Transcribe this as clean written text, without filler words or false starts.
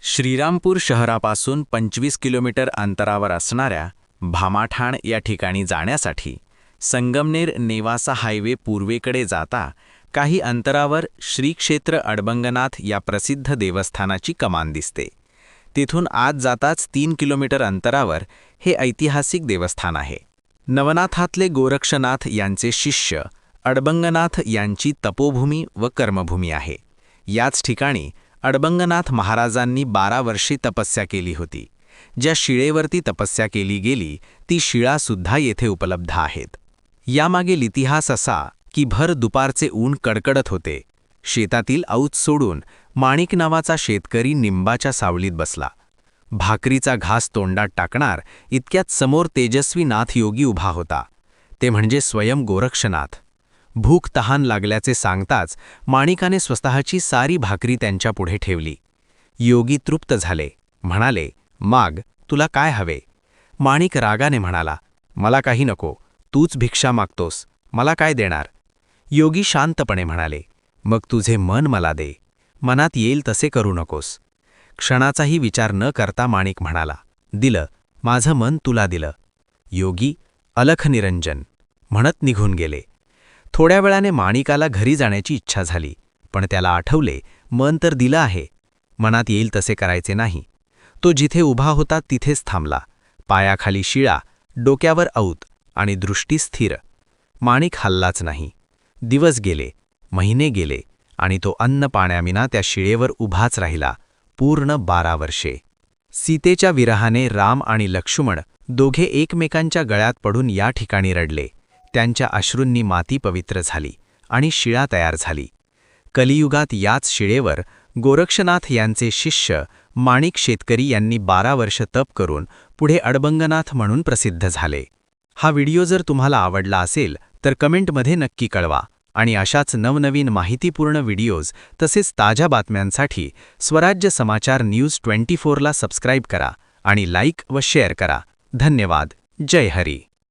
श्रीरामपूर शहरापासून 25 किलोमीटर अंतरावर असणाऱ्या भामाठाण या ठिकाणी जाण्यासाठी संगमनेर नेवासा हायवे पूर्वेकडे जाता काही अंतरावर श्री क्षेत्र अडबंगनाथ या प्रसिद्ध देवस्थानाची कमान दिसते। तिथून आत जाताच 3 किलोमीटर अंतरावर हे ऐतिहासिक देवस्थान आहे। नवनाथातले गोरक्षनाथ यांचे शिष्य अडबंगनाथ यांची तपोभूमी व कर्मभूमी आहे। याच ठिकाणी अडबंगनाथ महाराजांनी 12 वर्षे तपस्या केली होती। ज्या शिळेवरती तपस्या केली गेली ती शिळासुद्धा येथे उपलब्ध आहेत। यामागील इतिहास असा की भर दुपारचे ऊन कडकडत होते। शेतातील औत सोडून माणिक नावाचा शेतकरी निंबाच्या सावलीत बसला। भाकरीचा घास तोंडात टाकणार इतक्यात समोर तेजस्वी नाथ योगी उभा होता। ते म्हणजे स्वयं गोरक्षनाथ। भूक तहान लागल्याचे सांगताच माणिकाने स्वतःची सारी भाकरी त्यांच्या पुढे ठेवली। योगी तृप्त झाले, म्हणाले, माग, तुला काय हवे? माणिक रागाने म्हणाला, मला काही नको, तूच भिक्षा मागतोस, मला काय देणार? योगी शांतपणे म्हणाले, मग तुझे मन मला दे, मनात येईल तसे करू नकोस। क्षणाचाही विचार न करता माणिक म्हणाला, दिलं, माझं मन तुला दिलं। योगी अलख निरंजन म्हणत निघून गेले। थोड्या वेळाने माणिकाला घरी जाण्याची इच्छा झाली, पण त्याला आठवले, मन तर दिलं आहे, मनात येईल तसे करायचे नाही। तो जिथे उभा होता तिथेच थांबला, पायाखाली शिळा, डोक्यावर औत आणि दृष्टी स्थिर। माणिक हल्लाच नाही। दिवस गेले, महिने गेले आणि तो अन्न पाण्याविना त्या शिळेवर उभाच राहिला, पूर्ण 12 वर्षे। सीतेच्या विरहाने राम आणि लक्ष्मण दोघे एकमेकांच्या गळ्यात पडून या ठिकाणी रडले। त्यांच्या अश्रूंनी माती पवित्र झाली आणि शिळा तयार झाली। कलियुगात याच शिळेवर गोरक्षनाथ यांचे शिष्य माणिक शेतकरी यांनी 12 वर्ष तप करून पुढे अडबंगनाथ म्हणून प्रसिद्ध झाले। हा व्हिडिओ जर तुम्हाला आवडला असेल तर कमेंटमध्ये नक्की कळवा आणि अशाच नवनवीन माहितीपूर्ण व्हिडिओज तसेच ताज्या बातम्यांसाठी स्वराज्य समाचार न्यूज 24 ला सबस्क्राईब करा आणि लाईक व शेअर करा। धन्यवाद। जय हरी।